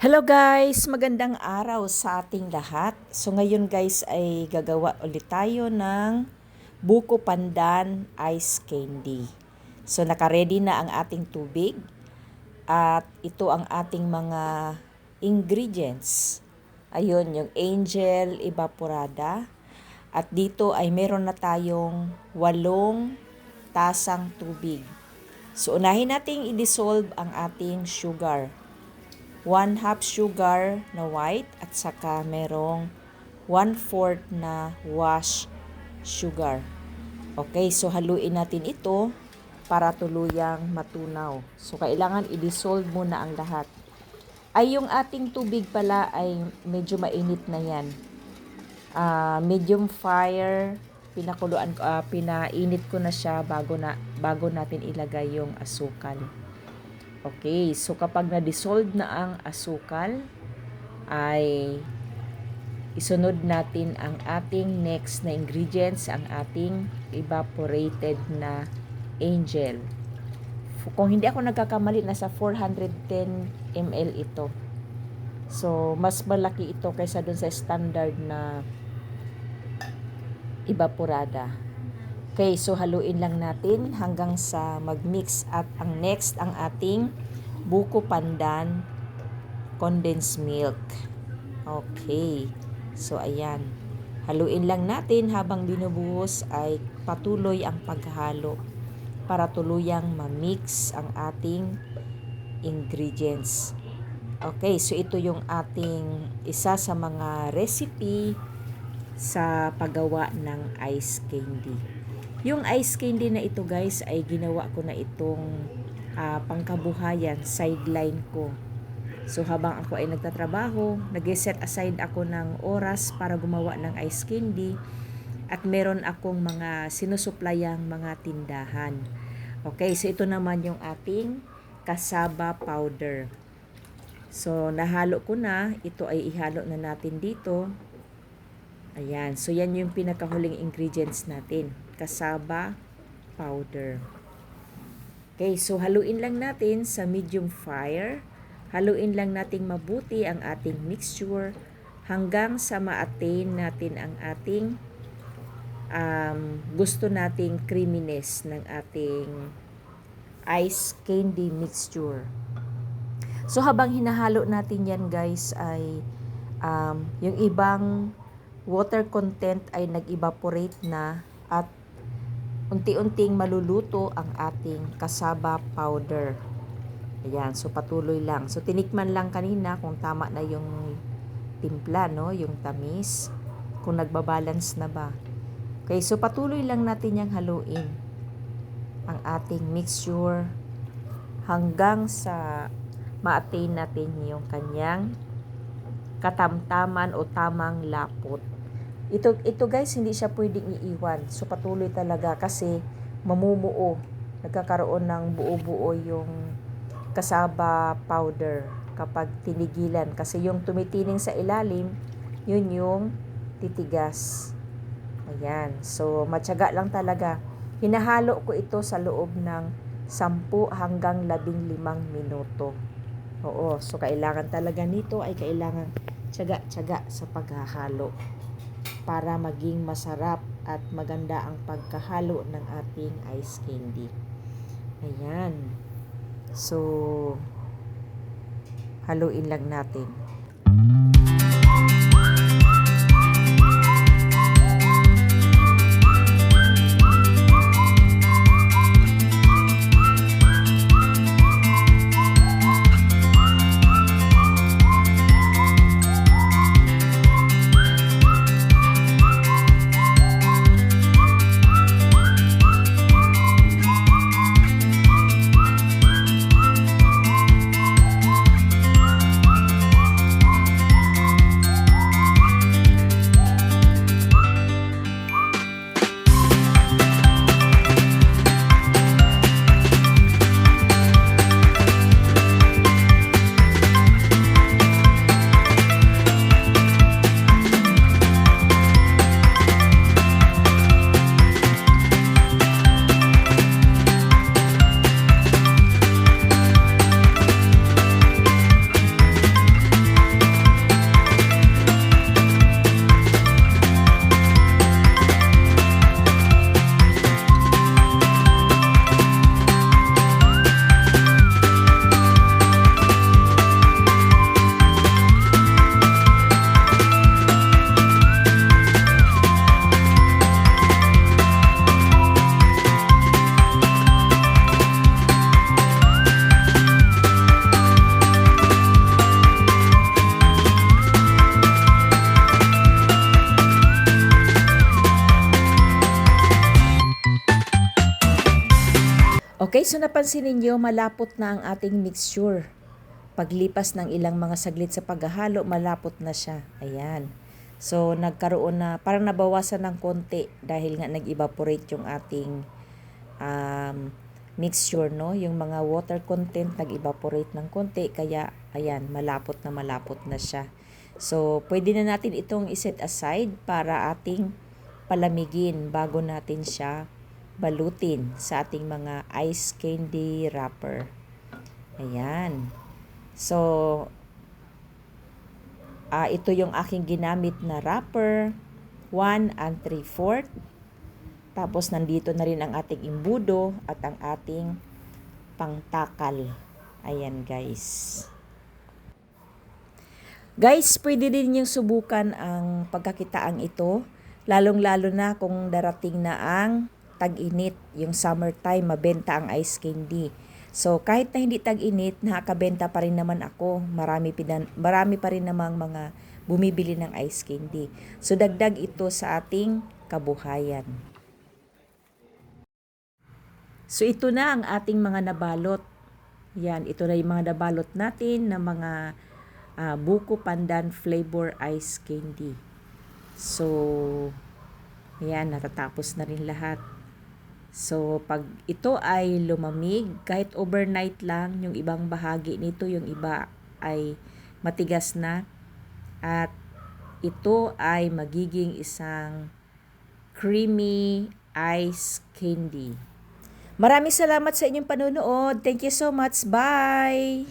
Hello guys! Magandang araw sa ating lahat. So ngayon guys ay gagawa ulit tayo ng buko pandan ice candy. So naka-ready na ang ating tubig at ito ang ating mga ingredients. Ayun, yung Angel Evaporada. At dito ay meron na tayong 8 tasang tubig. So unahin nating i-dissolve ang ating sugar. 1/2 sugar na white at saka merong 1/4 na wash sugar. Okay, so haluin natin ito para tuluyang matunaw. So kailangan i-dissolve muna ang lahat. Ay yung ating tubig pala ay medyo mainit na yan. Medium fire, pinainit ko na siya bago natin ilagay yung asukal. Okay, so kapag na-dissolve na ang asukal, ay isunod natin ang ating next na ingredients, ang ating evaporated na Angel. Kung hindi ako nagkakamali, nasa 410 ml ito. So, mas malaki ito kaysa dun sa standard na evaporada. Okay, so haluin lang natin hanggang sa mag-mix at ang next ang ating buko pandan condensed milk. Okay, so ayan. Haluin lang natin habang binubuhos ay patuloy ang paghalo para tuluyang ma-mix ang ating ingredients. Okay, so ito yung ating isa sa mga recipe sa paggawa ng ice candy. Yung ice candy na ito guys ay ginawa ko na itong pangkabuhayan, sideline ko. So habang ako ay nagtatrabaho, nag-set aside ako ng oras para gumawa ng ice candy at meron akong mga sinusuplayang mga tindahan. Okay, so ito naman yung ating cassava powder. So nahalo ko na, ito ay ihalo na natin dito. Ayan, so yan yung pinakahuling ingredients natin, cassava powder. Okay, so haluin lang natin sa medium fire. Haluin lang nating mabuti ang ating mixture hanggang sa ma-attain natin ang ating gusto nating creaminess ng ating ice candy mixture. So habang hinahalo natin yan guys ay yung ibang water content ay nag-evaporate na at unti-unting maluluto ang ating cassava powder. Ayan, so patuloy lang. So tinikman lang kanina kung tama na yung timpla, no? Yung tamis, kung nagbabalance na ba. Okay, so patuloy lang natin yung haluin ang ating mixture hanggang sa ma-attain natin yung kanyang katamtaman o tamang lapot. Ito guys, hindi siya pwedeng iiwan. So patuloy talaga kasi mamumuo. Nagkakaroon ng buo-buo yung cassava powder kapag tinigilan. Kasi yung tumitining sa ilalim, yun yung titigas. Ayan. So matyaga lang talaga. Hinahalo ko ito sa loob ng 10 hanggang 15 minuto. Oo. So kailangan talaga nito ay kailangan tiyaga-tiyaga sa paghahalo para maging masarap at maganda ang pagkahalo ng ating ice candy. Ayan. So, haluin lang natin. Guys, so napansin ninyo, malapot na ang ating mixture. Paglipas ng ilang mga saglit sa paghahalo, malapot na siya. Ayan. So, nagkaroon na, parang nabawasan ng konti dahil nga nag-evaporate yung ating mixture, no? Yung mga water content nag-evaporate ng konti, kaya, ayan, malapot na siya. So, pwede na natin itong iset aside para ating palamigin bago natin siya balutin sa ating mga ice candy wrapper. Ayan. So, ito yung aking ginamit na wrapper, 1 and 3/4. Tapos, nandito na rin ang ating imbudo at ang ating pangtakal. Ayan, guys. Guys, pwede din yung subukan ang pagkakitaang ito, lalong-lalo na kung darating na ang tag-init, yung summertime, mabenta ang ice candy. So, kahit na hindi tag-init, nakakabenta pa rin naman ako. Marami pa rin namang mga bumibili ng ice candy. So, dagdag ito sa ating kabuhayan. So, ito na ang ating mga nabalot. Yan, ito na yung mga nabalot natin na mga buko pandan flavor ice candy. So, yan, natatapos na rin lahat. So, pag ito ay lumamig, kahit overnight lang, yung ibang bahagi nito, yung iba ay matigas na. At ito ay magiging isang creamy ice candy. Maraming salamat sa inyong panonood. Thank you so much. Bye!